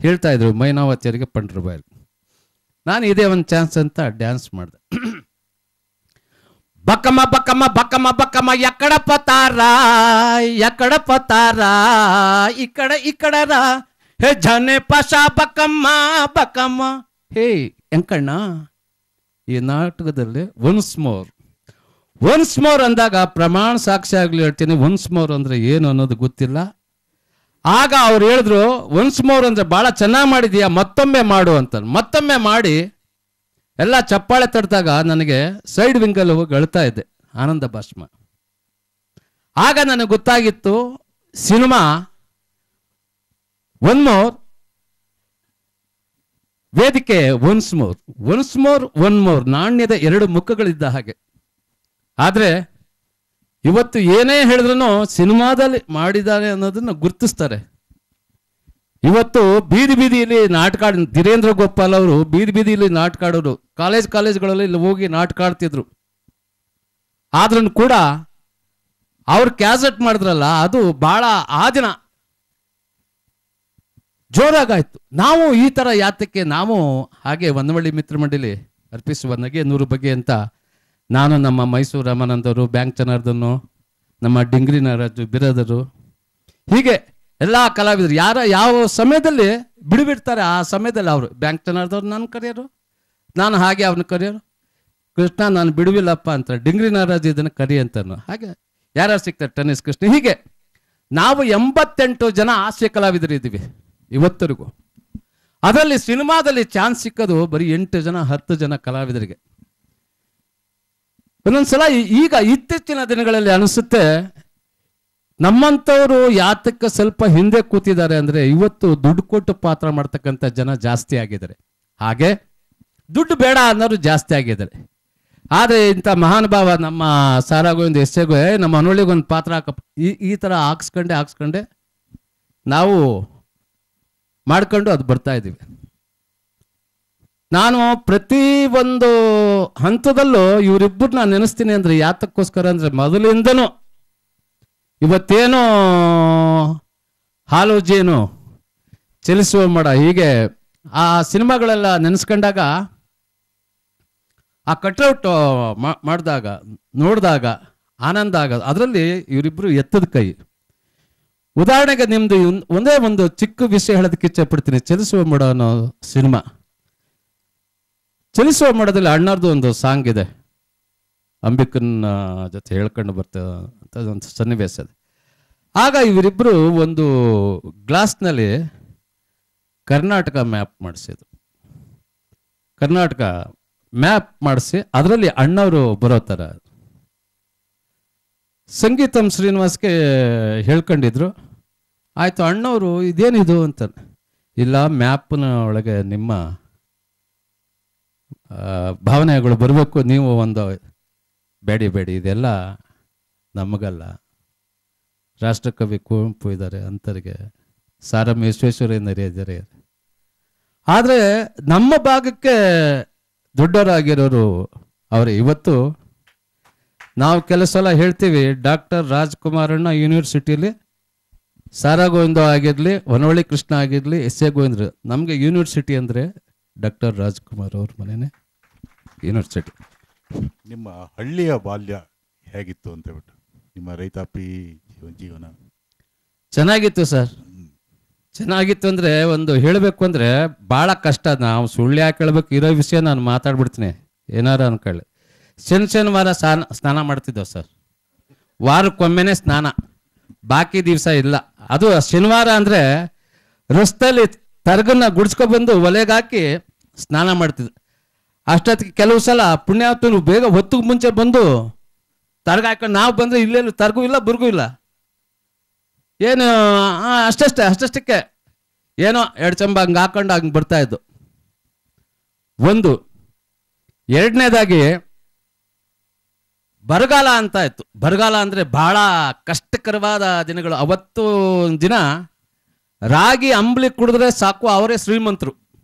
ಹೇಳ್ತಾ ಇದ್ರು ಮೈನಾವತಿಯರಿಗೆ ಪಂಡ್ರ ಬಾಯಲ್ಲಿ. ನಾನು ಇದೇ ಒಂದು ಚಾನ್ಸ್ ಅಂತ ಡ್ಯಾನ್ಸ್ ಮಾಡಿದೆ. ಬಕ್ಕಮ್ಮ ಬಕ್ಕಮ್ಮ ಬಕ್ಕಮ್ಮ ಬಕ್ಕಮ್ಮ ಎಕ್ಕಡ ಪತಾರ ಇಕ್ಕಡರ ಹೇ ಜನೆ ಪಶ ಬಕ್ಕಮ್ಮ ಬಕ್ಕಮ್ಮ. ಹೇ ಎಂಕಣ್ಣ, ಈ ನಾಟಕದಲ್ಲಿ ಒನ್ಸ್ ಮೋರ್ ಅಂದಾಗ ಪ್ರಮಾಣ ಸಾಕ್ಷಿ ಆಗ್ಲಿ ಹೇಳ್ತೀನಿ. ಒನ್ಸ್ ಮೋರ್ ಅಂದ್ರೆ ಏನು ಅನ್ನೋದು ಗೊತ್ತಿಲ್ಲ. ಆಗ ಅವ್ರು ಹೇಳಿದ್ರು ಒನ್ಸ್ ಮೋರ್ ಅಂದ್ರೆ ಬಹಳ ಚೆನ್ನಾಗಿ ಮಾಡಿದೀಯಾ, ಮತ್ತೊಮ್ಮೆ ಮಾಡು ಅಂತ. ಮತ್ತೊಮ್ಮೆ ಮಾಡಿ ಎಲ್ಲ ಚಪ್ಪಾಳೆ ತಡ್ದಾಗ ನನಗೆ ಸೈಡ್ ವಿಂಗಲ್ಲಿ ಹೋಗಿ ಅಳ್ತಾ ಇದ್ದೆ, ಆನಂದ ಭಾಷ್ಮ. ಆಗ ನನಗೆ ಗೊತ್ತಾಗಿತ್ತು ಸಿನಿಮಾ ಒನ್ ಮೋರ್, ವೇದಿಕೆ ಒನ್ಸ್ ಮೋರ್ ನಾಣ್ಯದ ಎರಡು ಮುಖಗಳಿದ್ದ ಹಾಗೆ. ಆದ್ರೆ ಇವತ್ತು ಏನೇ ಹೇಳಿದ್ರು ಸಿನಿಮಾದಲ್ಲಿ ಮಾಡಿದ್ದಾರೆ ಅನ್ನೋದನ್ನ ಗುರುತಿಸ್ತಾರೆ. ಇವತ್ತು ಬೀದಿಯಲ್ಲಿ ನಾಟಕ ಧೀರೇಂದ್ರ ಗೋಪಾಲ್ ಅವರು ಬೀದಿಯಲ್ಲಿ ನಾಟಕ ಆಡೋರು, ಕಾಲೇಜ್ಗಳಲ್ಲಿ ಇಲ್ಲಿ ಹೋಗಿ ನಾಟಕ ಆಡ್ತಿದ್ರು. ಆದ್ರೂ ಕೂಡ ಅವ್ರು ಕ್ಯಾಸೆಟ್ ಮಾಡಿದ್ರಲ್ಲ, ಅದು ಬಹಳ ಆ ದಿನ ಜೋರಾಗಾಯ್ತು. ನಾವು ಈ ತರ ಯಾತಕ್ಕೆ ನಾವು ಹಾಗೆ ಹೊನ್ನವಳ್ಳಿ ಮಿತ್ರ ಮಂಡಳಿ ಅರ್ಪಿಸುವ ನಗೆ 100 ಬಗೆ ಅಂತ ನಾನು, ನಮ್ಮ ಮೈಸೂರು ರಾಮಾನಂದರು, ಬ್ಯಾಂಕ್ ಜನಾರ್ದನು, ನಮ್ಮ ಡಿಂಗ್ರಿ ನಾರಾಜು, ಬಿರಾದರು, ಹೀಗೆ ಎಲ್ಲ ಕಲಾವಿದರು ಯಾವ ಸಮಯದಲ್ಲಿ ಬಿಡ್ತಾರೆ ಆ ಸಮಯದಲ್ಲಿ ಅವರು ಬ್ಯಾಂಕ್ ಜನಾರ್ದವ್ರು ನಾನು ಕರೆಯೋರು, ನಾನು ಹಾಗೆ ಅವ್ರನ್ನ ಕರೆಯೋರು. ಕೃಷ್ಣ ನಾನು ಬಿಡುವಿಲ್ಲಪ್ಪ ಅಂತ, ಡಿಂಗ್ರಿ ನಾರಾಜು ಇದನ್ನು ಕರಿ ಅಂತಾನು. ಹಾಗೆ ಯಾರು ಸಿಗ್ತಾರೆ, ಟೆನ್ನಿಸ್ ಕೃಷ್ಣ. ಹೀಗೆ ನಾವು 88 ಜನ ಹಾಸ್ಯ ಕಲಾವಿದರು ಇದ್ದೀವಿ ಇವತ್ತರೆಗೂ. ಅದರಲ್ಲಿ ಸಿನಿಮಾದಲ್ಲಿ ಚಾನ್ಸ್ ಸಿಕ್ಕೋದು ಬರೀ 8 ಜನ 10 ಜನ ಕಲಾವಿದರಿಗೆ. ಒಂದೊಂದ್ಸಲ ಈಗ ಇತ್ತೀಚಿನ ದಿನಗಳಲ್ಲಿ ಅನಿಸುತ್ತೆ ನಮ್ಮಂಥವ್ರು ಯಾತಕ್ಕೆ ಸ್ವಲ್ಪ ಹಿಂದೆ ಕೂತಿದ್ದಾರೆ ಅಂದ್ರೆ, ಇವತ್ತು ದುಡ್ಡು ಕೊಟ್ಟು ಪಾತ್ರ ಮಾಡ್ತಕ್ಕಂಥ ಜನ ಜಾಸ್ತಿ ಆಗಿದ್ದಾರೆ, ಹಾಗೆ ದುಡ್ಡು ಬೇಡ ಅನ್ನೋರು ಜಾಸ್ತಿ ಆಗಿದ್ದಾರೆ. ಆದರೆ ಇಂಥ ಮಹಾನುಭಾವ ನಮ್ಮ ಸಾರಾಗೋವಿಂದ ಎಸ್ಸೆಗೋ ನಮ್ಮ ಅನೋಳಿಗೊಂದು ಪಾತ್ರ ಹಾಕಪ್ಪ, ಈ ಥರ ಹಾಕ್ಸ್ಕೊಂಡೆ ನಾವು ಮಾಡ್ಕೊಂಡು ಅದು ಬರ್ತಾ ಇದ್ದೀವಿ. ನಾನು ಪ್ರತಿ ಒಂದು ಹಂತದಲ್ಲೂ ಇವರಿಬ್ಬರನ್ನ ನೆನೆಸ್ತೀನಿ ಅಂದ್ರೆ ಯಾತಕ್ಕೋಸ್ಕರ ಅಂದ್ರೆ, ಮೊದಲಿಂದನೂ ಇವತ್ತೇನು ಹಾಲು ಜೇನು ಚಲಿಸುವ ಮಡ, ಹೀಗೆ ಆ ಸಿನಿಮಾಗಳೆಲ್ಲ ನೆನೆಸ್ಕೊಂಡಾಗ, ಆ ಕಟ್ಔಟ್ ಮಾಡಿದಾಗ ನೋಡಿದಾಗ ಆನಂದ ಆಗೋದು. ಅದರಲ್ಲಿ ಇವರಿಬ್ರು ಎತ್ತದ ಕೈ. ಉದಾಹರಣೆಗೆ ನಿಮ್ದು ಒಂದೇ ಒಂದು ಚಿಕ್ಕ ವಿಷಯ ಹೇಳೋದಕ್ಕೆ ಇಚ್ಛೆ ಪಡ್ತೀನಿ. ಚಲಿಸುವ ಮಡ ಅನ್ನೋ ಸಿನಿಮಾ, ಚಲಿಸುವ ಮಡದಲ್ಲಿ ಅಣ್ಣಾರ್ದು ಒಂದು ಸಾಂಗ್ ಇದೆ, ಅಂಬಿಕನ ಜೊತೆ ಹೇಳ್ಕೊಂಡು ಬರ್ತಂತ ಒಂದು ಸನ್ನಿವೇಶ ಇದೆ. ಆಗ ಇವರಿಬ್ಬರು ಒಂದು ಗ್ಲಾಸ್ನಲ್ಲಿ ಕರ್ನಾಟಕ ಮ್ಯಾಪ್ ಮಾಡಿಸಿದ್ರು. ಕರ್ನಾಟಕ ಮ್ಯಾಪ್ ಮಾಡಿಸಿ ಅದರಲ್ಲಿ ಅಣ್ಣವರು ಬರೋ ಥರ ಸಂಗೀತಂ ಶ್ರೀನಿವಾಸ್ಗೆ ಹೇಳ್ಕೊಂಡಿದ್ರು. ಆಯಿತು, ಅಣ್ಣವರು ಇದೇನಿದು ಅಂತ. ಇಲ್ಲ, ಮ್ಯಾಪ್ನ ಒಳಗೆ ನಿಮ್ಮ ಭಾವನೆಗಳು ಬರಬೇಕು, ನೀವು ಒಂದು ಬೇಡಿ ಇದೆಲ್ಲ ನಮಗಲ್ಲ, ರಾಷ್ಟ್ರಕವಿ ಕುವೆಂಪು ಇದ್ದಾರೆ, ಅಂತರಿಗೆ ಸಾರಂ ವಿಶ್ವೇಶ್ವರಯ್ಯನವರೇ ಇದ್ದಾರೆ. ಆದರೆ ನಮ್ಮ ಭಾಗಕ್ಕೆ ದೊಡ್ಡವರಾಗಿರೋರು ಅವರೇ. ಇವತ್ತು ನಾವು ಕೆಲವು ಸಲ ಹೇಳ್ತೀವಿ, ಡಾಕ್ಟರ್ ರಾಜ್ಕುಮಾರಣ್ಣ ಯೂನಿವರ್ಸಿಟಿಲಿ ಸಾರಾ ಗೋವಿಂದ ಆಗಿರಲಿ, ಹೊನ್ನವಳ್ಳಿ ಕೃಷ್ಣ ಆಗಿರಲಿ, ಎಸ್ ಎ ಗೋವಿಂದ್ರ, ನಮಗೆ ಯೂನಿವರ್ಸಿಟಿ ಅಂದರೆ ಡಾಕ್ಟರ್ ರಾಜ್ಕುಮಾರ್ ಅವ್ರ ಮನೆಯೇ ಯೂನಿವರ್ಸಿಟಿ. ನಿಮ್ಮ ಹಳ್ಳಿಯ ಬಾಲ್ಯ ಹೇಗಿತ್ತು ಅಂತ ಹೇಳ್ಬಿಟ್ಟು, ನಿಮ್ಮ ರೈತಾಪಿ ಜೀವನ? ಚೆನ್ನಾಗಿತ್ತು ಸರ್, ಚೆನ್ನಾಗಿತ್ತು. ಅಂದರೆ ಒಂದು ಹೇಳಬೇಕು ಅಂದರೆ ಭಾಳ ಕಷ್ಟ. ನಾವು ಸುಳ್ಳು ಯಾಕೆ ಹೇಳ್ಬೇಕು, ಇರೋ ವಿಷಯ ನಾನು ಮಾತಾಡ್ಬಿಡ್ತೀನಿ, ಏನಾರ ಅನ್ಕೊಳ್ಳಿ. ಶನಿವಾರ ಸ್ನಾನ ಮಾಡ್ತಿದ್ದೆವು ಸರ್, ವಾರಕ್ಕೊಮ್ಮೆನೇ ಸ್ನಾನ, ಬಾಕಿ ದಿವಸ ಇಲ್ಲ. ಅದು ಶನಿವಾರ ಅಂದರೆ ರಸ್ತೆಯಲ್ಲಿ ತರಗನ್ನ ಗುಡಿಸ್ಕೊಬಂದು ಒಲೆಗಾಕಿ ಸ್ನಾನ ಮಾಡ್ತಿದ್ದೆ. ಅಷ್ಟೊತ್ತಿಗೆ ಕೆಲವು ಸಲ ಪುಣ್ಯಾವತ್ತು ಬೇಗ ಹೊತ್ತಿಗೆ ಮುಂಚೆ ಬಂದು ತರ್ಗ ಹಾಕೊಂಡು ನಾವು ಬಂದರೆ ಇಲ್ಲೇನು ತರ್ಗೂ ಇಲ್ಲ ಬುರ್ಗೂ ಇಲ್ಲ, ಏನು ಅಷ್ಟಷ್ಟಕ್ಕೆ ಏನೋ 2 ಚಂಬ ಹಂಗೆ ಹಾಕೊಂಡು ಹಂಗೆ ಬರ್ತಾ ಇದ್ದು. ಒಂದು ಎರಡನೇದಾಗಿ ಬರಗಾಲ ಅಂತ ಇತ್ತು. ಬರಗಾಲ ಅಂದರೆ ಬಹಳ ಕಷ್ಟಕರವಾದ ದಿನಗಳು. ಅವತ್ತು ದಿನ ರಾಗಿ ಅಂಬ್ಲಿ ಕುಡಿದ್ರೆ ಸಾಕು, ಅವರೇ ಶ್ರೀಮಂತರು.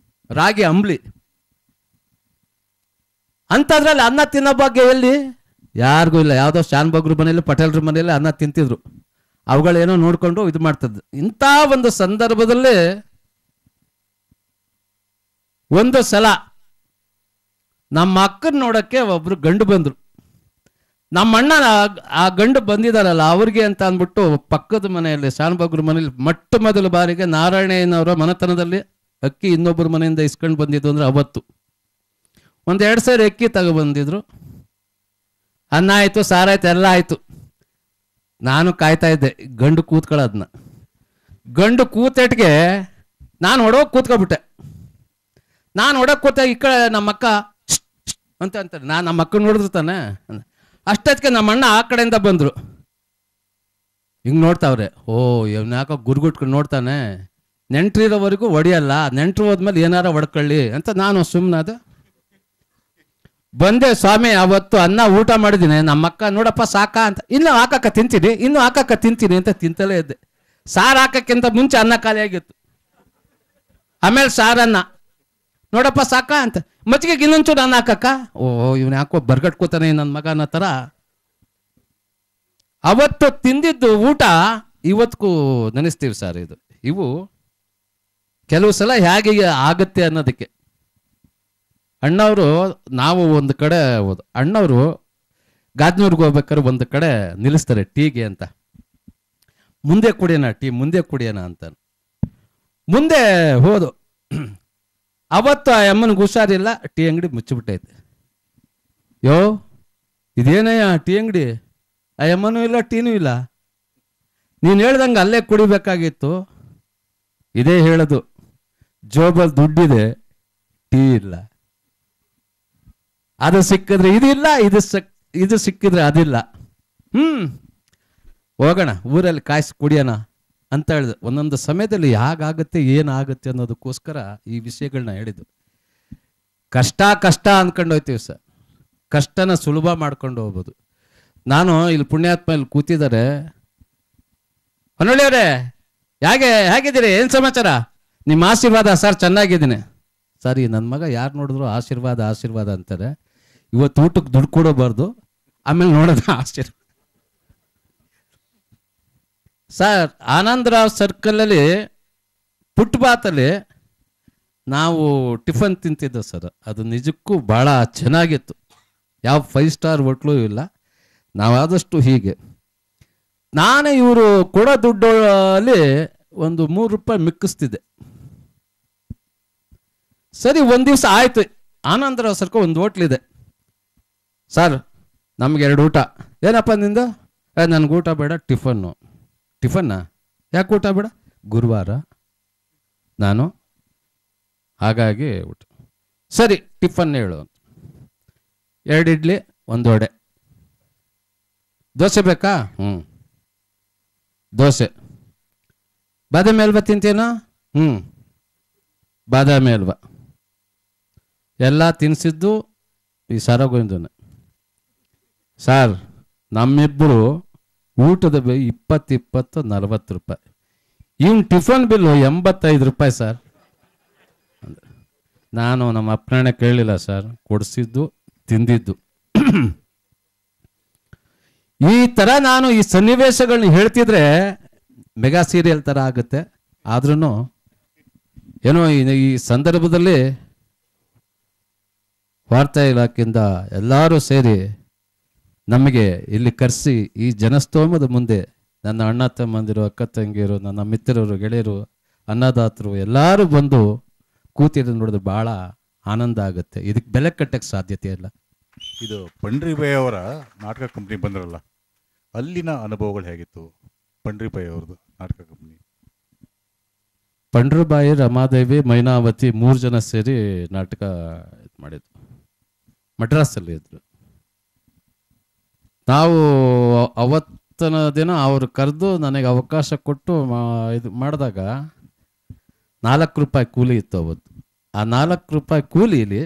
ರಾಗಿ ಅಂಬ್ಲಿ ಅಂಥದ್ರಲ್ಲಿ ಅನ್ನ ತಿನ್ನೋ ಬಗ್ಗೆ ಎಲ್ಲಿ ಯಾರಿಗೂ ಇಲ್ಲ. ಯಾವುದೋ ಶಾನ್ ಬಗ್ರ ಮನೆಯಲ್ಲಿ ಪಟೇಲ್ರ ಮನೆಯಲ್ಲಿ ಅನ್ನ ತಿಂತಿದ್ರು, ಅವುಗಳೇನೋ ನೋಡಿಕೊಂಡು ಇದು ಮಾಡ್ತಿದ್ರು. ಇಂಥ ಒಂದು ಸಂದರ್ಭದಲ್ಲಿ ಒಂದು ಸಲ ನಮ್ಮ ಅಕ್ಕನ ನೋಡಕ್ಕೆ ಒಬ್ರು ಗಂಡು ಬಂದ್ರು. ನಮ್ಮ ಅಣ್ಣ ಆ ಗಂಡು ಬಂದಿದಾರಲ್ಲ ಅವ್ರಿಗೆ ಅಂತ ಅಂದ್ಬಿಟ್ಟು ಪಕ್ಕದ ಮನೆಯಲ್ಲಿ ಶಾನಭಾಗ್ರ ಮನೆಯಲ್ಲಿ ಮೊಟ್ಟ ಮೊದಲ ಬಾರಿಗೆ ನಾರಾಯಣಯ್ಯನವರ ಮನೆತನದಲ್ಲಿ ಅಕ್ಕಿ ಇನ್ನೊಬ್ಬರ ಮನೆಯಿಂದ ಇಸ್ಕೊಂಡು ಬಂದಿದ್ದು ಅಂದ್ರೆ ಅವತ್ತು 1-2 ಸೇರು ಅಕ್ಕಿ ತಗೊಬಂದಿದ್ರು. ಅನ್ನ ಆಯ್ತು, ಸಾರಾಯ್ತು, ಎಲ್ಲ ಆಯ್ತು. ನಾನು ಕಾಯ್ತಾ ಇದ್ದೆ ಗಂಡು ಕೂತ್ಕೊಳ್ಳೋದನ್ನ. ಗಂಡು ಕೂತೆಟ್ಗೆ ನಾನು ಹೊಡೋಗಿ ಕೂತ್ಕೊಬಿಟ್ಟೆ. ನಾನು ಹೊಡೋಕೆ ಕೂತ ಈ ಕಡೆ ನಮ್ಮ ಅಕ್ಕ ಅಂತ ಅಂತಾರೆ. ನಾನು ನಮ್ಮ ಅಕ್ಕ ನೋಡಿದ್ರು ತಾನೆ. ಅಷ್ಟೊತ್ತಿಗೆ ನಮ್ಮ ಅಣ್ಣ ಆ ಕಡೆಯಿಂದ ಬಂದರು. ಹಿಂಗೆ ನೋಡ್ತಾವ್ರೆ. ಓ ಇವನು ಯಾಕೋ ಗುರುಗುಟ್ಕೊಂಡು ನೋಡ್ತಾನೆ, ನೆಂಟ್ರಿರೋವರೆಗೂ ಹೊಡಿಯಲ್ಲ, ನೆಂಟ್ರು ಹೋದ್ಮೇಲೆ ಏನಾರ ಹೊಡ್ಕೊಳ್ಳಿ ಅಂತ ನಾನು ಸುಮ್ಮನಾದ. ಬಂದೆ ಸ್ವಾಮಿ. ಅವತ್ತು ಅನ್ನ ಊಟ ಮಾಡಿದ್ದೀನಿ. ನಮ್ಮ ಅಕ್ಕ ನೋಡಪ್ಪ ಸಾಕಾ ಅಂತ, ಇನ್ನೂ ಹಾಕಕ್ಕ ತಿಂತೀನಿ, ಇನ್ನೂ ಹಾಕಕ್ಕ ತಿಂತೀನಿ ಅಂತ ತಿಂತಲೇ ಇದ್ದೆ. ಸಾರು ಹಾಕಕ್ಕಿಂತ ಮುಂಚೆ ಅನ್ನ ಖಾಲಿ ಆಗಿತ್ತು. ಆಮೇಲೆ ಸಾರನ್ನ ನೋಡಪ್ಪ ಸಾಕಾ ಅಂತ, ಮಜ್ಜಿಗೆಗೆ ಇನ್ನೊಂಚೂರು ಅನ್ನ ಹಾಕಕ್ಕ. ಓ ಇವನು ಯಾಕೋ ಬರ್ಗಟ್ಕೋತಾನೆ ನನ್ನ ಮಗ ಅನ್ನೋ ಥರ. ಅವತ್ತು ತಿಂದಿದ್ದು ಊಟ ಇವತ್ತಿಗೂ ನೆನೆಸ್ತೀವಿ ಸರ್. ಇವು ಕೆಲವು ಸಲ ಹೇಗೆ ಆಗತ್ತೆ ಅನ್ನೋದಕ್ಕೆ. ಅಣ್ಣವರು ನಾವು ಒಂದು ಕಡೆ ಹೋದ, ಅಣ್ಣವರು ಗಾದ್ನೂರ್ಗೆ ಹೋಗ್ಬೇಕಾದ್ರೆ ಒಂದು ಕಡೆ ನಿಲ್ಲಿಸ್ತಾರೆ ಟೀಗೆ ಅಂತ. ಮುಂದೆ ಕುಡಿಯೋಣ ಟೀ, ಮುಂದೆ ಕುಡಿಯೋಣ ಅಂತ. ಮುಂದೆ ಹೋದು. ಅವತ್ತು ಆ ಅಮ್ಮನಿಗೆ ಹುಷಾರಿಲ್ಲ, ಟೀ ಅಂಗಡಿ ಮುಚ್ಚಿಬಿಟ್ಟೈತೆ. ಯೋ ಇದೇನಯ್ಯ ಟೀ ಅಂಗಡಿ, ಆ ಅಮ್ಮನೂ ಇಲ್ಲ ಟೀನೂ ಇಲ್ಲ, ನೀನು ಹೇಳ್ದಂಗೆ ಅಲ್ಲೇ ಕುಡಿಬೇಕಾಗಿತ್ತು. ಇದೇ ಹೇಳೋದು, ಜೋಬಲ್ ದುಡ್ಡಿದೆ, ಟೀ ಇಲ್ಲ. ಅದು ಸಿಕ್ಕಿದ್ರೆ ಇದಿಲ್ಲ, ಇದು ಸಿಕ್ಕಿದ್ರೆ ಅದಿಲ್ಲ. ಹೋಗೋಣ ಊರಲ್ಲಿ ಕಾಯಿಸಿ ಕುಡಿಯೋಣ ಅಂತ ಹೇಳಿದ್ರು. ಒಂದೊಂದು ಸಮಯದಲ್ಲಿ ಹೇಗಾಗುತ್ತೆ ಏನಾಗುತ್ತೆ ಅನ್ನೋದಕ್ಕೋಸ್ಕರ ಈ ವಿಷಯಗಳನ್ನ ಹೇಳಿದ್ದು. ಕಷ್ಟ ಅಂದ್ಕೊಂಡು ಹೋಗ್ತೀವಿ ಸರ್. ಕಷ್ಟನ ಸುಲಭ ಮಾಡ್ಕೊಂಡು ಹೋಗ್ಬೋದು. ನಾನು ಇಲ್ಲಿ ಪುಣ್ಯಾತ್ಮ ಇಲ್ಲಿ ಕೂತಿದ್ದಾರೆ. ಹೊನ್ನಳ್ಳಿಯವರೇ ಹೇಗಿದ್ದೀರಿ, ಏನು ಸಮಾಚಾರ? ನಿಮ್ಮ ಆಶೀರ್ವಾದ ಸರ್, ಚೆನ್ನಾಗಿದ್ದೀನಿ ಸರಿ. ನನ್ನ ಮಗ ಯಾರು ನೋಡಿದ್ರು ಆಶೀರ್ವಾದ ಅಂತಾರೆ. ಇವತ್ತು ಊಟಕ್ಕೆ ದುಡ್ಡು ಕೊಡೋಬಾರ್ದು, ಆಮೇಲೆ ನೋಡೋಣ ಆಶೀರ್ವಾದ. ಸರ್ ಆನಂದರಾವ್ ಸರ್ಕಲಲ್ಲಿ ಫುಟ್ಪಾತಲ್ಲಿ ನಾವು ಟಿಫನ್ ತಿಂತಿದ್ದೆವು ಸರ್. ಅದು ನಿಜಕ್ಕೂ ಭಾಳ ಚೆನ್ನಾಗಿತ್ತು. ಯಾವ 5 ಸ್ಟಾರ್ ಹೋಟ್ಲು ಇಲ್ಲ. ನಾವಾದಷ್ಟು ಹೀಗೆ ನಾನೇ ಇವರು ಕೊಡೋ ದುಡ್ಡಲ್ಲಿ ಒಂದು 3 ರೂಪಾಯಿ ಮಿಕ್ಕಿಸ್ತಿದ್ದೆ. ಸರಿ ಒಂದು ದಿವಸ ಆಯ್ತು, ಆನಂದರಾವ್ ಸರ್ಕಲ್ ಒಂದು ಹೋಟ್ಲಿದೆ. ಸರ್ ನಮ್ಗೆ 2 ಊಟ. ಏನಪ್ಪ ನಿಂದು? ನನಗೆ ಊಟ ಬೇಡ, ಟಿಫನ್ನ. ಯಾಕೆ ಊಟ ಬೇಡ? ಗುರುವಾರ ನಾನು, ಹಾಗಾಗಿ ಊಟ. ಸರಿ ಟಿಫನ್ ಹೇಳು. 2 ಇಡ್ಲಿ 1 ವಡೆ. ದೋಸೆ ಬೇಕಾ? ದೋಸೆ. ಬಾದಾಮಿ ಹಲ್ವಾ ತಿಂತೀನೋ? ಬಾದಾಮಿ ಹಲ್ವಾ. ಎಲ್ಲ ತಿನ್ನಿಸಿದ್ದು ಈ ಸರಗೋವಿಂದನ. ಸರ್ ನಮ್ಮಿಬ್ಬರು ಊಟದ 20 40 ರೂಪಾಯಿ. ಇವನ್ ಟಿಫನ್ ಬಿಲ್ಲು 85 ರೂಪಾಯಿ ಸರ್. ನಾನು ನಮ್ಮ ಅಪ್ಪನ ಕೇಳಲಿಲ್ಲ ಸರ್, ಕೊಡಿಸಿದ್ದು ತಿಂದಿದ್ದು. ಈ ಥರ ನಾನು ಈ ಸನ್ನಿವೇಶಗಳನ್ನ ಹೇಳ್ತಿದ್ರೆ ಮೆಗಾ ಸೀರಿಯಲ್ ಥರ ಆಗುತ್ತೆ. ಆದ್ರೂ ಏನೋ ಈ ಸಂದರ್ಭದಲ್ಲಿ ವಾರ್ತಾ ಇಲಾಖೆಯಿಂದ ಎಲ್ಲರೂ ಸೇರಿ ನಮಗೆ ಇಲ್ಲಿ ಕರೆಸಿ ಈ ಜನಸ್ತೋಮದ ಮುಂದೆ ನನ್ನ ಅಣ್ಣ ತಮ್ಮಂದಿರು, ಅಕ್ಕ ತಂಗಿಯರು, ನನ್ನ ಮಿತ್ರರು, ಗೆಳೆಯರು, ಅನ್ನದಾತರು ಎಲ್ಲರೂ ಬಂದು ಕೂತಿದ್ದು ನೋಡಿದ್ರೆ ಭಾಳ ಆನಂದ ಆಗುತ್ತೆ. ಇದಕ್ಕೆ ಬೆಲೆ ಕಟ್ಟಕ್ಕೆ ಸಾಧ್ಯತೆ ಇಲ್ಲ. ಇದು ಪಂಡ್ರಿಬಾಯಿ ಅವರ ನಾಟಕ ಕಂಪ್ನಿ ಬಂದ್ರಲ್ಲ, ಅಲ್ಲಿನ ಅನುಭವಗಳು ಹೇಗಿತ್ತು? ಪಂಡ್ರಿಬಾಯಿ ಅವ್ರದ್ದು ನಾಟಕ ಕಂಪ್ನಿ. ಪಂಡ್ರಿಬಾಯಿ, ರಮಾದೇವಿ, ಮೈನಾವತಿ 3 ಜನ ಸೇರಿ ನಾಟಕ ಮಾಡಿದ್ರು. ಮಡ್ರಾಸಲ್ಲಿ ಇದ್ರು. ನಾವು ಅವತ್ತಿನ ದಿನ ಅವರು ಕರೆದು ನನಗೆ ಅವಕಾಶ ಕೊಟ್ಟು ಇದು ಮಾಡಿದಾಗ 4 ರೂಪಾಯಿ ಕೂಲಿ ಇತ್ತು ಅವತ್ತು. ಆ 4 ರೂಪಾಯಿ ಕೂಲಿಲಿ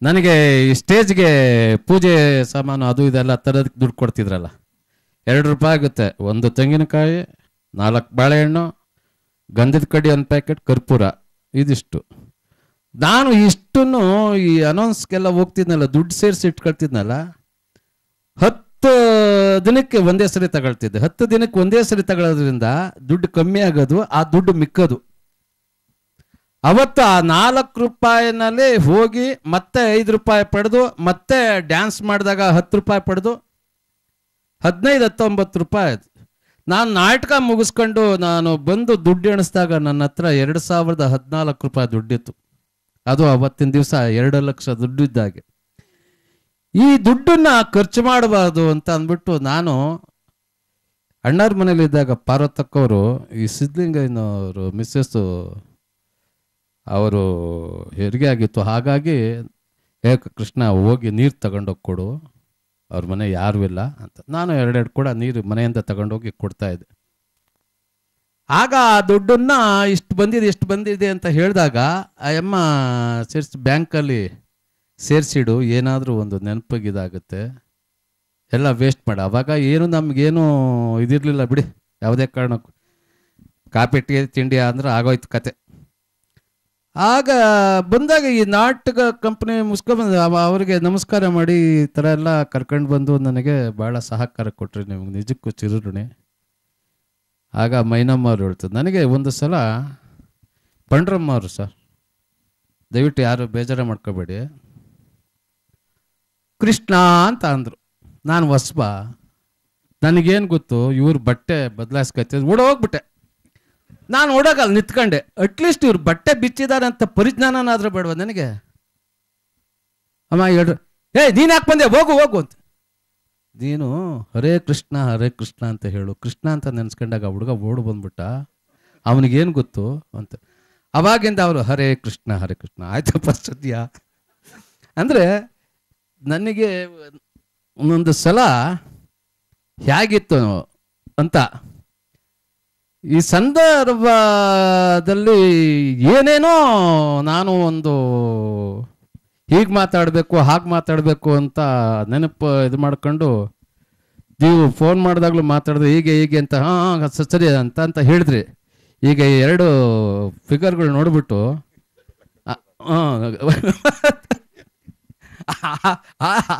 ನನಗೆ ಸ್ಟೇಜ್ಗೆ ಪೂಜೆ ಸಾಮಾನು ಅದು ಇದೆಲ್ಲ ತರೋದಕ್ಕೆ ದುಡ್ಡು ಕೊಡ್ತಿದ್ರಲ್ಲ. 2 ರೂಪಾಯಿ ಆಗುತ್ತೆ. 1 ತೆಂಗಿನಕಾಯಿ, 4 ಬಾಳೆಹಣ್ಣು, ಗಂಧದ ಕಡ್ಡಿ 1 ಪ್ಯಾಕೆಟ್, ಕರ್ಪೂರ, ಇದಿಷ್ಟು. ನಾನು ಇಷ್ಟನ್ನು ಈ ಅನೌನ್ಸ್ಗೆಲ್ಲ ಹೋಗ್ತಿದ್ನಲ್ಲ, ದುಡ್ಡು ಸೇರಿಸಿ ಇಟ್ಕೊಳ್ತಿದ್ನಲ್ಲ. 10 ದಿನಕ್ಕೆ ಒಂದೇ ಸರಿ ತಗೊಳ್ತಿದ್ದೆ. 10 ದಿನಕ್ಕೆ ಒಂದೇ ಸರಿ ತಗೊಳ್ಳೋದ್ರಿಂದ ದುಡ್ಡು ಕಮ್ಮಿ ಆಗೋದು, ಆ ದುಡ್ಡು ಮಿಕ್ಕೋದು. ಅವತ್ತು ಆ 4 ರೂಪಾಯಿನಲ್ಲಿ ಹೋಗಿ ಮತ್ತೆ 5 ರೂಪಾಯಿ ಪಡೆದು ಮತ್ತೆ ಡ್ಯಾನ್ಸ್ ಮಾಡಿದಾಗ 10 ರೂಪಾಯಿ ಪಡೆದು 15-19 ರೂಪಾಯಿ ಆಯ್ತು. ನಾನು ನಾಟಕ ಮುಗಿಸ್ಕೊಂಡು ನಾನು ಬಂದು ದುಡ್ಡು ಎಣಿಸಿದಾಗ ನನ್ನ ಹತ್ರ 2014 ರೂಪಾಯಿ ದುಡ್ಡಿತ್ತು. ಅದು ಅವತ್ತಿನ ದಿವಸ 2 ಲಕ್ಷ ದುಡ್ಡಿದ್ದಾಗೆ. ಈ ದುಡ್ಡನ್ನ ಖರ್ಚು ಮಾಡಬಾರ್ದು ಅಂತ ಅಂದ್ಬಿಟ್ಟು ನಾನು ಅಣ್ಣವ್ರ ಮನೇಲಿದ್ದಾಗ ಪಾರ್ವತಕ್ಕವರು ಈ ಸಿದ್ಧಲಿಂಗಯ್ಯನವರು ಮಿಸ್ಸಸ್ಸು ಅವರು ಹೆರಿಗೆ ಆಗಿತ್ತು. ಹಾಗಾಗಿ ಕೃಷ್ಣ ಹೋಗಿ ನೀರು ತಗೊಂಡೋಗಿ ಕೊಡು, ಅವ್ರ ಮನೆ ಯಾರೂ ಇಲ್ಲ ಅಂತ. ನಾನು 2 ಕೂಡ ನೀರು ಮನೆಯಿಂದ ತಗೊಂಡೋಗಿ ಕೊಡ್ತಾ ಇದ್ದೆ. ಆಗ ಆ ದುಡ್ಡನ್ನ ಇಷ್ಟು ಬಂದಿದೆ ಅಂತ ಹೇಳಿದಾಗ ಆ ಅಮ್ಮ ಸೇರಿಸಿ ಬ್ಯಾಂಕಲ್ಲಿ ಸೇರಿಸಿಡು, ಏನಾದರೂ ಒಂದು ನೆನಪಿಗಿದಾಗುತ್ತೆ, ಎಲ್ಲ ವೇಸ್ಟ್ ಮಾಡ. ಅವಾಗ ಏನು ನಮಗೇನು ಇದಿರಲಿಲ್ಲ ಬಿಡಿ, ಯಾವುದೇ ಕಾರಣಕ್ಕೂ ಕಾಪಿ ಟೀ ತಿಂಡಿ ಅಂದ್ರೆ ಆಗೋಯ್ತು ಕತೆ. ಆಗ ಬಂದಾಗ ಈ ನಾಟಕ ಕಂಪ್ನಿ ಮುಗಿಸ್ಕೊಂಡ್ಬಂದು ಅವ್ರಿಗೆ ನಮಸ್ಕಾರ ಮಾಡಿ ಈ ಥರ ಎಲ್ಲ ಕರ್ಕೊಂಡು ಬಂದು ನನಗೆ ಭಾಳ ಸಹಕಾರ ಕೊಟ್ಟರು. ನಿಮ್ಗೆ ನಿಜಕ್ಕೂ ಚಿರುಋಣಿ. ಆಗ ಮೈನಮ್ಮ ಅವ್ರು ಹೇಳ್ತಾರೆ, ನನಗೆ ಒಂದು ಸಲ ಪಂಡ್ರಮ್ಮ ಅವರು, ಸರ್ ದಯವಿಟ್ಟು ಯಾರು ಬೇಜಾರು ಮಾಡ್ಕೋಬೇಡಿ, ಕೃಷ್ಣ ಅಂತ ಅಂದರು. ನಾನು ಹೊಸಬ, ನನಗೇನು ಗೊತ್ತು ಇವ್ರು ಬಟ್ಟೆ ಬದಲಾಯಿಸ್ಕೊತಿದ್ರು. ಓಡೋಗ್ಬಿಟ್ಟೆ. ನಾನು ಓಡೋಗಲ್ಲ, ನಿಂತ್ಕೊಂಡೆ. ಅಟ್ಲೀಸ್ಟ್ ಇವ್ರು ಬಟ್ಟೆ ಬಿಚ್ಚಿದ್ದಾರೆ ಅಂತ ಪರಿಜ್ಞಾನನಾದ್ರೂ ಬೇಡವ ನನಗೆ? ಅಮ್ಮ ಹೇಳ್ರು, ನೀನು ಯಾಕೆ ಬಂದೆ, ಹೋಗು ಅಂತ. ನೀನು ಹರೇ ಕೃಷ್ಣ ಅಂತ ಹೇಳು, ಕೃಷ್ಣ ಅಂತ ನೆನೆಸ್ಕೊಂಡಾಗ ಹುಡುಗ ಓಡು ಬಂದ್ಬಿಟ್ಟ, ಅವನಿಗೇನು ಗೊತ್ತು ಅಂತ. ಅವಾಗಿಂದ ಅವರು ಹರೇ ಕೃಷ್ಣ ಆಯ್ತಪ್ಪ ಸದ್ಯ. ಅಂದರೆ ನನಗೆ ಒಂದೊಂದು ಸಲ ಹೇಗಿತ್ತು ಅಂತ ಈ ಸಂದರ್ಭದಲ್ಲಿ ಏನೇನೋ ನಾನು ಒಂದು ಹೀಗೆ ಮಾತಾಡಬೇಕು ಹಾಗೆ ಮಾತಾಡಬೇಕು ಅಂತ ನೆನಪು ಇದು ಮಾಡ್ಕೊಂಡು, ನೀವು ಫೋನ್ ಮಾಡಿದಾಗಲೂ ಮಾತಾಡಿದ್ರೆ ಹೀಗೆ ಅಂತ ಹಾಂ ಸರಿ ಅಂತ ಹೇಳಿದ್ರಿ. ಈಗ 2 ಫಿಗರ್ಗಳು ನೋಡ್ಬಿಟ್ಟು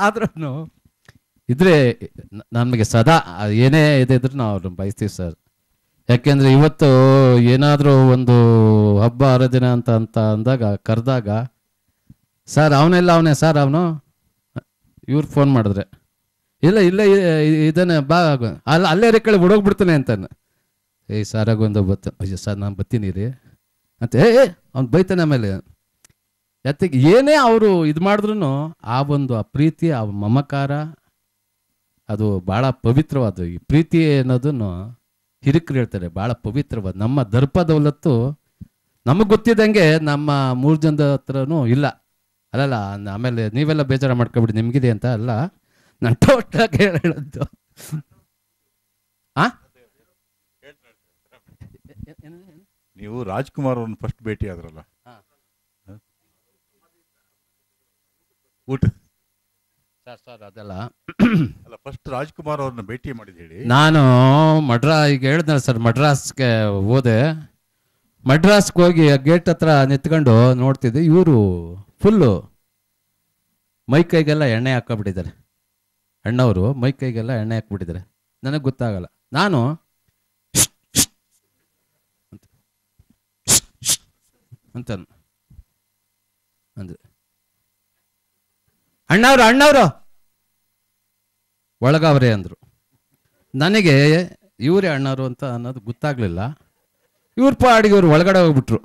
ಆದ್ರೂ ಇದ್ರೆ ನಮಗೆ ಸದಾ ಏನೇ ಇದ್ರು ನಾವು ಅವ್ರನ್ನ ಬಯಸ್ತೀವಿ ಸರ್. ಯಾಕೆಂದರೆ ಇವತ್ತು ಏನಾದರೂ ಒಂದು ಹಬ್ಬ ಹರಿದಿನ ಅಂತ ಅಂದಾಗ ಕರೆದಾಗ, ಸರ್ ಅವನೇ ಸರ್ ಅವನು, ಇವ್ರು ಫೋನ್ ಮಾಡಿದ್ರೆ ಇಲ್ಲ ಇದನ್ನೇ ಬಾ ಅಲ್ಲೇ ರೇಕಳಿ ಹುಡೋಗ್ಬಿಡ್ತಾನೆ ಅಂತಾನೆ. ಸರ್ ಆಗೊಂದು ಅಯ್ಯೋ ಸರ್ ನಾನು ಬರ್ತೀನಿ ರೀ ಅಂತ ಅವ್ನು ಬೈತಾನೆ. ಆಮೇಲೆ ಯಾತಿಗೆ ಏನೇ ಅವರು ಇದು ಮಾಡಿದ್ರು ಆ ಪ್ರೀತಿ, ಆ ಮಮಕಾರ ಅದು ಭಾಳ ಪವಿತ್ರವಾದ. ಈ ಪ್ರೀತಿ ಅನ್ನೋದನ್ನು ಹಿರಿಕರು ಹೇಳ್ತಾರೆ, ಭಾಳ ಪವಿತ್ರವಾದ. ನಮ್ಮ ದರ್ಪ ದೌಲತ್ತು ನಮಗೆ ಗೊತ್ತಿದ್ದಂಗೆ ನಮ್ಮ 3 ಜನದ ಹತ್ರನೂ ಇಲ್ಲ. ಅಲ್ಲಲ್ಲ, ಆಮೇಲೆ ನೀವೆಲ್ಲ ಬೇಜಾರು ಮಾಡ್ಕೊಬಿಡಿ ನಿಮಗಿದೆ ಅಂತ ಅಲ್ಲ, ನಾನು ಟೋಟಾಗಿ ಹೇಳೋದು. ನೀವು ರಾಜ್ಕುಮಾರ್ ಅವ್ರನ್ನ ಫಸ್ಟ್ ಭೇಟಿ ಆದ್ರಲ್ಲ ಊಟ ಸರ್ ಅದೆಲ್ಲ ಅಲ್ಲ, ಫಸ್ಟ್ ರಾಜ್ಕುಮಾರ್ ಅವ್ರನ್ನ ಭೇಟಿ ಮಾಡಿದ್ ಹೇಳಿ. ನಾನು ಈಗ ಹೇಳಿದ್ನಲ್ಲ ಸರ್, ಮಡ್ರಾಸ್ಗೆ ಹೋದೆ. ಮಡ್ರಾಸ್ಗೆ ಹೋಗಿ ಗೇಟ್ ಹತ್ರ ನಿಂತ್ಕೊಂಡು ನೋಡ್ತಿದ್ದೆ, ಇವರು ಫುಲ್ಲು ಮೈಕೈಗೆಲ್ಲ ಎಣ್ಣೆ ಹಾಕೊಬಿಟ್ಟಿದ್ದಾರೆ. ಅಣ್ಣವರು ಮೈಕೈಗೆಲ್ಲ ಎಣ್ಣೆ ಹಾಕ್ಬಿಟ್ಟಿದ್ದಾರೆ. ನನಗೆ ಗೊತ್ತಾಗಲ್ಲ. ನಾನು ಅಂತ ಅಂದ್ರೆ ಅಣ್ಣವರು ಒಳಗವ್ರೆ ಅಂದರು. ನನಗೆ ಇವರೇ ಅಣ್ಣವರು ಅಂತ ಅನ್ನೋದು ಗೊತ್ತಾಗ್ಲಿಲ್ಲ. ಇವ್ರ ಪಾಡಿಗೆ ಇವ್ರು ಒಳಗಡೆ ಹೋಗ್ಬಿಟ್ರು.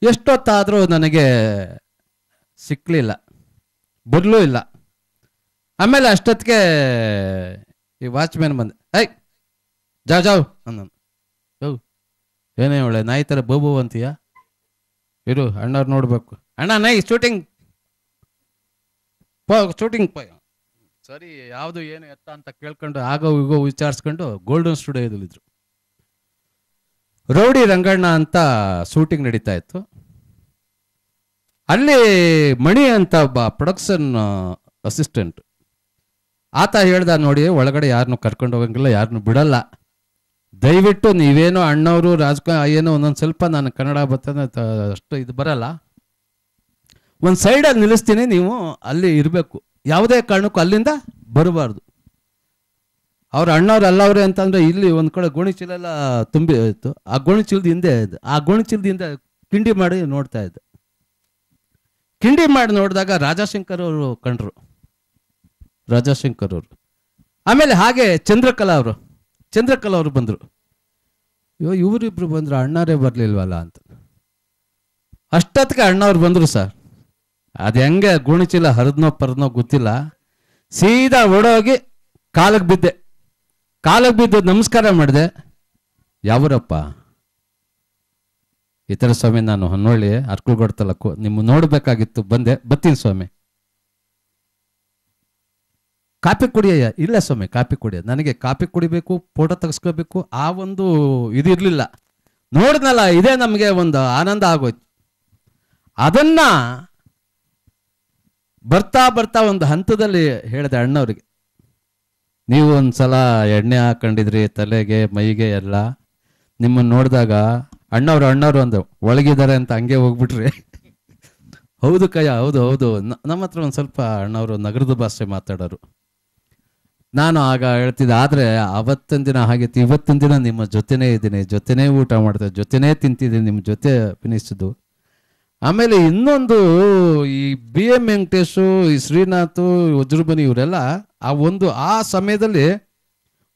ಎಷ್ಟೊತ್ತಾದರೂ ನನಗೆ ಸಿಕ್ಕಲಿಲ್ಲ, ಬರಲೂ ಇಲ್ಲ. ಆಮೇಲೆ ಅಷ್ಟೊತ್ತಿಗೆ ಈ ವಾಚ್ಮ್ಯಾನ್ ಬಂದೆ. ಜಾವ್ ಅನ್ನೋನು. ಏನೇ ಒಳ್ಳೆ ನಾಯಿ ಥರ ಬೋಬು ಅಂತೀಯ, ಇರು ಅಣ್ಣವ್ರು ನೋಡ್ಬೇಕು. ಅಣ್ಣ ನೈ ಶೂಟಿಂಗ್ ಸರಿ, ಯಾವುದು ಏನು ಎತ್ತ ಅಂತ ಕೇಳ್ಕೊಂಡು ಆಗೋ ಈಗೋ ವಿಚಾರಿಸ್ಕೊಂಡು ಗೋಲ್ಡನ್ ಸ್ಟುಡಿಯೋದಲ್ಲಿದ್ರು. ರೌಡಿ ರಂಗಣ್ಣ ಅಂತ ಶೂಟಿಂಗ್ ನಡೀತಾ ಇತ್ತು. ಅಲ್ಲಿ ಮಣಿ ಅಂತ ಒಬ್ಬ ಪ್ರೊಡಕ್ಷನ್ ಅಸಿಸ್ಟೆಂಟ್, ಆತ ಹೇಳ್ದ, ನೋಡಿ ಒಳಗಡೆ ಯಾರನ್ನೂ ಕರ್ಕೊಂಡು ಹೋಗಂಗಿಲ್ಲ, ಯಾರನ್ನೂ ಬಿಡಲ್ಲ, ದಯವಿಟ್ಟು ನೀವೇನೋ ಅಣ್ಣವರು ಏನೋ ಒಂದೊಂದು ಸ್ವಲ್ಪ ನಾನು ಕನ್ನಡ ಬರ್ತದೆ ಅಷ್ಟು ಇದು ಬರಲ್ಲ, ಒಂದು ಸೈಡಲ್ಲಿ ನಿಲ್ಲಿಸ್ತೀನಿ, ನೀವು ಅಲ್ಲಿ ಇರಬೇಕು, ಯಾವುದೇ ಕಾರಣಕ್ಕೂ ಅಲ್ಲಿಂದ ಬರಬಾರ್ದು. ಅವ್ರ ಅಣ್ಣವ್ರು ಅಲ್ಲವ್ರೆ ಅಂತಂದರೆ ಇಲ್ಲಿ ಒಂದು ಕಡೆ ಗೋಣಿ ಚೀಲ ಎಲ್ಲ ತುಂಬಿ ಇತ್ತು. ಆ ಗೋಣಿ ಚೀಲದ ಹಿಂದೆ ಕಿಂಡಿ ಮಾಡಿ ನೋಡ್ತಾ ಇದ್ದೆ. ಕಿಂಡಿ ಮಾಡಿ ನೋಡಿದಾಗ ರಾಜಾಶಂಕರ್ ಅವರು ಕಂಡ್ರು, ರಾಜಾಶಂಕರ್ ಅವರು. ಆಮೇಲೆ ಹಾಗೆ ಚಂದ್ರಕಲಾ ಅವರು ಬಂದರು. ಅಯ್ಯೋ ಇವರಿಬ್ರು ಬಂದರು, ಅಣ್ಣಾರೇ ಬರಲಿಲ್ವಲ್ಲ ಅಂತ. ಅಷ್ಟೊತ್ತಿಗೆ ಅಣ್ಣವ್ರು ಬಂದರು ಸರ್. ಅದು ಹೆಂಗೆ ಗುಣಿಚಿಲ್ಲ ಹರಿದ್ನೋ ಪರದ್ನೋ ಗೊತ್ತಿಲ್ಲ, ಸೀದಾ ಓಡೋಗಿ ಕಾಲಿಗೆ ಬಿದ್ದು ನಮಸ್ಕಾರ ಮಾಡಿದೆ. ಯಾವೂರಪ್ಪ? ಈ ಥರ ಸ್ವಾಮಿ, ನಾನು ಹೊನ್ನೊಳ್ಳಿ ಅರ್ಕಲ್ಗೋಡ್ ತಾಲೂಕು, ನಿಮ್ಮ ನೋಡಬೇಕಾಗಿತ್ತು, ಬರ್ತೀನಿ ಸ್ವಾಮಿ. ಕಾಪಿ ಕುಡಿಯ? ಇಲ್ಲ ಸ್ವಾಮಿ, ಕಾಪಿ ಕುಡಿಯ, ನನಗೆ ಕಾಪಿ ಕುಡಿಬೇಕು, ಫೋಟೋ ತೆಗೆಸ್ಕೋಬೇಕು, ಆ ಒಂದು ಇದು ಇರಲಿಲ್ಲ. ನೋಡಿದ್ನಲ್ಲ, ಇದೇ ನಮಗೆ ಒಂದು ಆನಂದ ಆಗೋಯ್ತು. ಅದನ್ನ ಬರ್ತಾ ಒಂದು ಹಂತದಲ್ಲಿ ಹೇಳಿದೆ ಅಣ್ಣವ್ರಿಗೆ, ನೀವು ಒಂದ್ಸಲ ಎಣ್ಣೆ ಹಾಕೊಂಡಿದ್ರಿ ತಲೆಗೆ ಮೈಗೆ ಎಲ್ಲ, ನಿಮ್ಮನ್ನು ನೋಡಿದಾಗ ಅಣ್ಣವ್ರು ಒಂದು ಒಳಗಿದ್ದಾರೆ ಅಂತ ಹಂಗೆ ಹೋಗ್ಬಿಟ್ರಿ. ಹೌದು ಕಯ್ಯ, ಹೌದು. ನಮ್ಮ ಹತ್ರ ಒಂದು ಸ್ವಲ್ಪ ಅಣ್ಣವರು ನಗರದ ಭಾಷೆ ಮಾತಾಡೋರು. ನಾನು ಆಗ ಹೇಳ್ತಿದ್ದೆ, ಆದರೆ ಅವತ್ತಿನ ದಿನ ಹಾಗಿತ್ತು, ಇವತ್ತಿನ ದಿನ ನಿಮ್ಮ ಜೊತೆನೇ ಇದ್ದೀನಿ, ಜೊತೆನೇ ಊಟ ಮಾಡ್ತೇವೆ, ಜೊತೆನೇ ತಿಂತಿದ್ದೀನಿ, ನಿಮ್ಮ ಜೊತೆ ಅಭಿನಯಿಸಿದ್ದು. ಆಮೇಲೆ ಇನ್ನೊಂದು, ಈ ಬಿ ಎಂ ವೆಂಕಟೇಶು, ಈ ಶ್ರೀನಾಥ್, ವಜ್ರಬನಿ ಇವರೆಲ್ಲ ಆ ಸಮಯದಲ್ಲಿ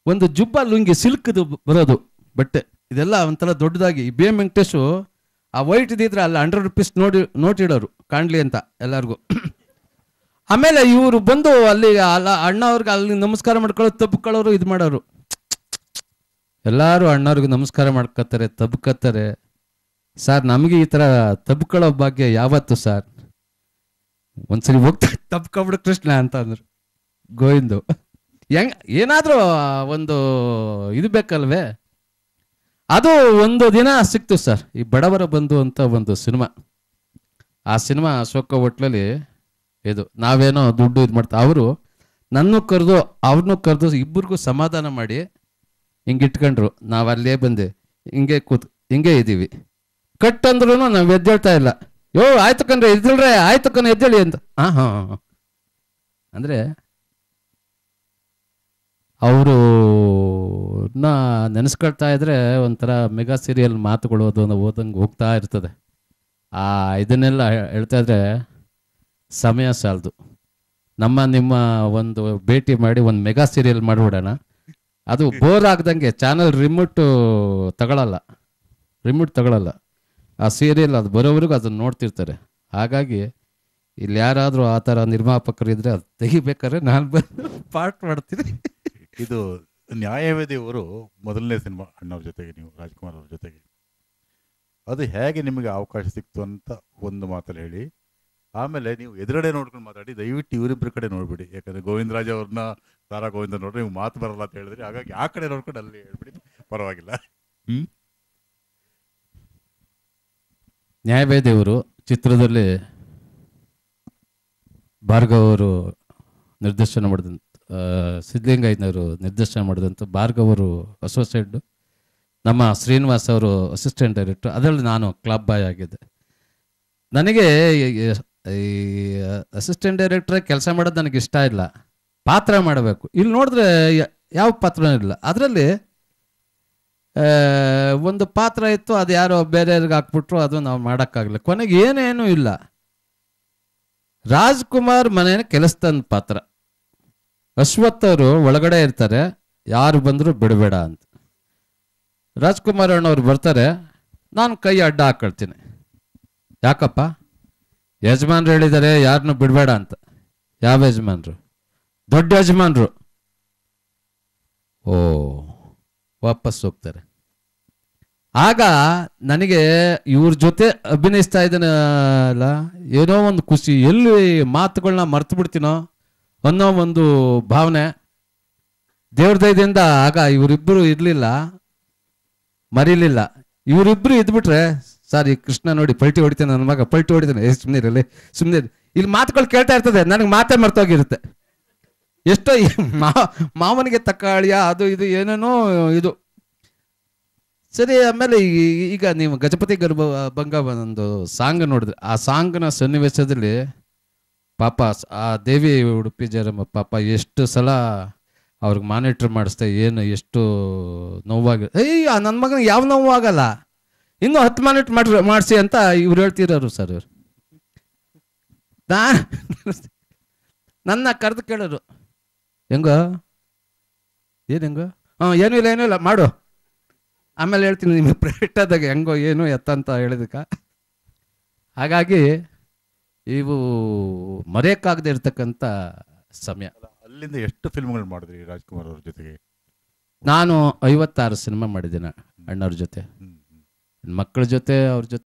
ಒಂದು ಜುಬ್ಬ ಲುಂಗಿ ಸಿಲ್ಕ್ದು ಬರೋದು ಬಟ್ಟೆ, ಇದೆಲ್ಲ ಒಂಥರ ದೊಡ್ಡದಾಗಿ. ಬಿ ಎಂ ವೆಂಕಟೇಶು ಆ ವೈಟ್ ಇದ್ದಿದ್ರೆ ಅಲ್ಲಿ ₹100 ನೋಟ್ ಇಡೋರು ಕಾಣ್ಲಿ ಅಂತ ಎಲ್ಲರಿಗೂ. ಆಮೇಲೆ ಇವರು ಬಂದು ಅಲ್ಲಿ ಅಣ್ಣವ್ರಿಗೆ ಅಲ್ಲಿ ನಮಸ್ಕಾರ ಮಾಡ್ಕೊಳ್ಳೋರು, ತಬ್ಕೊಳ್ಳೋರು, ಇದು ಮಾಡೋರು. ಎಲ್ಲರೂ ಅಣ್ಣವ್ರಿಗೆ ನಮಸ್ಕಾರ ಮಾಡ್ಕೊತಾರೆ, ತಬ್ಕತ್ತಾರೆ. ಸರ್ ನಮಗೆ ಈ ಥರ ತಬ್ಕೊಳ್ಳೋ ಭಾಗ್ಯ ಯಾವತ್ತು ಸರ್? ಒಂದ್ಸರಿ ಹೋಗ್ತಾ ತಬ್ಕೊಬಿಡು ಕೃಷ್ಣ ಅಂತ ಅಂದ್ರು ಗೋವಿಂದು. ಏನಾದರೂ ಒಂದು ಇದು ಬೇಕಲ್ವೇ? ಅದು ಒಂದು ದಿನ ಸಿಕ್ತು ಸರ್, ಈ ಬಡವರ ಬಂಧು ಅಂತ ಒಂದು ಸಿನಿಮಾ. ಆ ಸಿನಿಮಾ ಅಶೋಕ ಹೋಟ್ಲಲ್ಲಿ ಇದು ನಾವೇನೋ ದುಡ್ಡು ಇದು ಮಾಡ್ತಾ, ಅವರು ನನ್ನೂ ಕರೆದು ಅವ್ರನ್ನೂ ಕರೆದು ಇಬ್ಬರಿಗೂ ಸಮಾಧಾನ ಮಾಡಿ ಹಿಂಗೆ ಇಟ್ಕೊಂಡ್ರು. ನಾವು ಅಲ್ಲೇ ಬಂದೆ, ಹಿಂಗೆ ಇದ್ದೀವಿ. ಕಟ್ಟಂದ್ರೂ ನಾವು ಎದ್ದೇಳ್ತಾ ಇಲ್ಲ. ಆಯ್ತು ಕಣ್ರೆ ಎದ್ದೇಳ್ರೆ, ಆಯ್ತು ಕಣ್ ಎದ್ದೇಳಿ ಅಂತ. ಹಾಂ ಅಂದರೆ ಅವರು ನೆನೆಸ್ಕೊಳ್ತಾ ಇದ್ರೆ ಒಂಥರ ಮೆಗಾ ಸೀರಿಯಲ್ ಮಾತುಗಳು ಓದಂಗೆ ಹೋಗ್ತಾ ಇರ್ತದೆ. ಇದನ್ನೆಲ್ಲ ಹೇಳ್ತಾ ಇದ್ರೆ ಸಮಯ ಸಾಲದು. ನಿಮ್ಮ ಒಂದು ಭೇಟಿ ಮಾಡಿ ಒಂದು ಮೆಗಾ ಸೀರಿಯಲ್ ಮಾಡಿಬಿಡೋಣ. ಅದು ಬೋರ್ ಆಗ್ದಂಗೆ ಚಾನಲ್ ರಿಮೋಟ್ ತಗೊಳ್ಳಲ್ಲ. ಆ ಸೀರಿಯಲ್ ಅದು ಬರೋವರೆಗೂ ಅದನ್ನು ನೋಡ್ತಿರ್ತಾರೆ. ಹಾಗಾಗಿ ಇಲ್ಲಿ ಯಾರಾದರೂ ಆ ಥರ ನಿರ್ಮಾಪಕರಿದ್ರೆ ಅದು ತೆಗಿಬೇಕಾದ್ರೆ ನಾನು ಬಂದು ಪಾರ್ಟ್ ಮಾಡ್ತೀನಿ. ಇದು ನ್ಯಾಯವೇದಿಯವರು ಮೊದಲನೇ ಸಿನಿಮಾ ಅಣ್ಣವ್ರ ಜೊತೆಗೆ, ನೀವು ರಾಜ್ಕುಮಾರ್ ಅವ್ರ ಜೊತೆಗೆ, ಅದು ಹೇಗೆ ನಿಮಗೆ ಅವಕಾಶ ಸಿಕ್ತು ಅಂತ ಒಂದು ಮಾತಲ್ಲಿ ಹೇಳಿ. ಆಮೇಲೆ ನೀವು ಎದುರುಗಡೆ ನೋಡ್ಕೊಂಡು ಮಾತಾಡಿ, ದಯವಿಟ್ಟು ಇವರಿಬ್ಬರ ಕಡೆ ನೋಡ್ಬಿಡಿ. ಯಾಕಂದರೆ ಗೋವಿಂದರಾಜ್ ಅವ್ರನ್ನ, ತಾರಾ ಗೋವಿಂದ ನೋಡ್ರಿ, ನೀವು ಮಾತು ಬರಲ್ಲ ಅಂತ ಹೇಳಿದ್ರಿ. ಹಾಗಾಗಿ ಆ ಕಡೆ ನೋಡ್ಕೊಂಡು ಅಲ್ಲಿ ಹೇಳ್ಬಿಡಿ, ಪರವಾಗಿಲ್ಲ. ನ್ಯಾಯವೇದಿಯವರು ಚಿತ್ರದಲ್ಲಿ ಭಾರ್ಗವ್ ಅವರು ನಿರ್ದೇಶನ ಮಾಡಿದಂಥ, ಸಿದ್ಧಲಿಂಗಯ್ಯನವರು ನಿರ್ದೇಶನ ಮಾಡಿದಂಥ ಭಾರ್ಗವ್ ಅವರು ಅಸೋಸಿಯೇಟ್, ನಮ್ಮ ಶ್ರೀನಿವಾಸ್ ಅವರು ಅಸಿಸ್ಟೆಂಟ್ ಡೈರೆಕ್ಟರ್. ಅದರಲ್ಲಿ ನಾನು ಕ್ಲಬ್ ಬಾಯ್ ಆಗಿದ್ದೆ. ನನಗೆ ಈ ಅಸಿಸ್ಟೆಂಟ್ ಡೈರೆಕ್ಟ್ರೆ ಕೆಲಸ ಮಾಡೋದು ನನಗೆ ಇಷ್ಟ ಇಲ್ಲ, ಪಾತ್ರ ಮಾಡಬೇಕು. ಇಲ್ಲಿ ನೋಡಿದ್ರೆ ಯಾವ ಪಾತ್ರನೂ ಇಲ್ಲ. ಅದರಲ್ಲಿ ಒಂದು ಪಾತ್ರ ಇತ್ತು, ಅದು ಯಾರೋ ಬೇರೆಯವ್ರಿಗೆ ಹಾಕ್ಬಿಟ್ರು, ಅದು ನಾವು ಮಾಡೋಕ್ಕಾಗಲ್ಲ. ಕೊನೆಗೆ ಏನೇನೂ ಇಲ್ಲ. ರಾಜ್ಕುಮಾರ್ ಮನೇನ ಕೆಲಸದ ಪಾತ್ರ. ಅಶ್ವಥ್ ಅವರು ಒಳಗಡೆ ಇರ್ತಾರೆ, ಯಾರು ಬಂದರೂ ಬಿಡಬೇಡ ಅಂತ. ರಾಜ್ಕುಮಾರ್ ಅಣ್ಣವ್ರು ಬರ್ತಾರೆ, ನಾನು ಕೈ ಅಡ್ಡ ಹಾಕೊಳ್ತೀನಿ. ಯಾಕಪ್ಪ? ಯಜಮಾನ್ರು ಹೇಳಿದ್ದಾರೆ ಯಾರನ್ನೂ ಬಿಡಬೇಡ ಅಂತ. ಯಾವ ಯಜಮಾನ್ರು? ದೊಡ್ಡ ಯಜಮಾನ್ರು. ವಾಪಸ್ ಹೋಗ್ತಾರೆ. ಆಗ ನನಗೆ ಇವ್ರ ಜೊತೆ ಅಭಿನಯಿಸ್ತಾ ಇದ್ದಾನಲ್ಲ, ಏನೋ ಒಂದು ಖುಷಿ, ಎಲ್ಲಿ ಮಾತುಗಳನ್ನ ಮರ್ತು ಬಿಡ್ತೀನೋ ಅನ್ನೋ ಒಂದು ಭಾವನೆ. ದೇವ್ರ ದಯದಿಂದ ಆಗ ಇವರಿಬ್ಬರು ಇರಲಿಲ್ಲ, ಮರಿಲಿಲ್ಲ. ಇವರಿಬ್ಬರು ಇದ್ಬಿಟ್ರೆ, ಸರ್ ಈ ಕೃಷ್ಣ ನೋಡಿ ಪಲ್ಟಿ ಹೊಡಿತಾನೆ, ನನ್ನ ಮಗ ಪಲ್ಟಿ ಹೊಡಿತಾನೆ, ಸುಮ್ಮನೆ ಇಲ್ಲಿ ಮಾತುಗಳು ಕೇಳ್ತಾ ಇರ್ತದೆ, ನನಗೆ ಮಾತೇ ಮರ್ತೋಗಿರುತ್ತೆ. ಎಷ್ಟೋ ಮಾವನಿಗೆ ತಕ್ಕಾಳಿಯ ಅದು ಇದು ಏನೇನೋ ಇದು ಸರಿ. ಆಮೇಲೆ ಈಗ ನೀವು ಗಜಪತಿ ಭಂಗ ಒಂದು ಸಾಂಗ್ ನೋಡಿದ್ರೆ, ಆ ಸಾಂಗ್ನ ಸನ್ನಿವೇಶದಲ್ಲಿ ಪಾಪ ಆ ದೇವಿ ಉಡುಪಿ ಜಯರಮ್ಮ ಪಾಪ ಎಷ್ಟು ಸಲ ಅವ್ರಿಗೆ ಮಾನಿಟ್ರ್ ಮಾಡಿಸ್ದೆ, ಏನು ಎಷ್ಟು ನೋವಾಗಿ. ನನ್ನ ಮಗನಿಗೆ ಯಾವ ನೋವು ಆಗಲ್ಲ, ಇನ್ನೂ 10 ಮಿನಿಟ್ ಮಾಡಿಸಿ ಅಂತ ಇವ್ರು ಹೇಳ್ತಿರೋರು ಸರ್. ಇವರು ನನ್ನ ಕರೆದು ಕೇಳೋರು, ಹೆಂಗೋ ಏನು ಹೆಂಗೋ, ಏನೂ ಇಲ್ಲ ಏನೂ ಇಲ್ಲ ಮಾಡು, ಆಮೇಲೆ ಹೇಳ್ತೀನಿ ನಿಮಗೆ ಪ್ರೈವೇಟ್ ಆದಾಗ ಹೆಂಗೋ ಏನು ಎತ್ತಂತ ಹೇಳಿದಕ್ಕ. ಹಾಗಾಗಿ ಇವು ಮರೆಯೋಕ್ಕಾಗದೆ ಇರ್ತಕ್ಕಂಥ ಸಮಯ. ಅಲ್ಲಿಂದ ಎಷ್ಟು ಫಿಲ್ಮ್ಗಳು ಮಾಡಿದ್ರಿ ರಾಜ್ಕುಮಾರ್ ಅವ್ರ ಜೊತೆಗೆ? ನಾನು 56 ಸಿನಿಮಾ ಮಾಡಿದ್ದೇನೆ ಅಣ್ಣವ್ರ ಜೊತೆ, ಮಕ್ಕಳ ಜೊತೆ, ಅವ್ರ ಜೊತೆ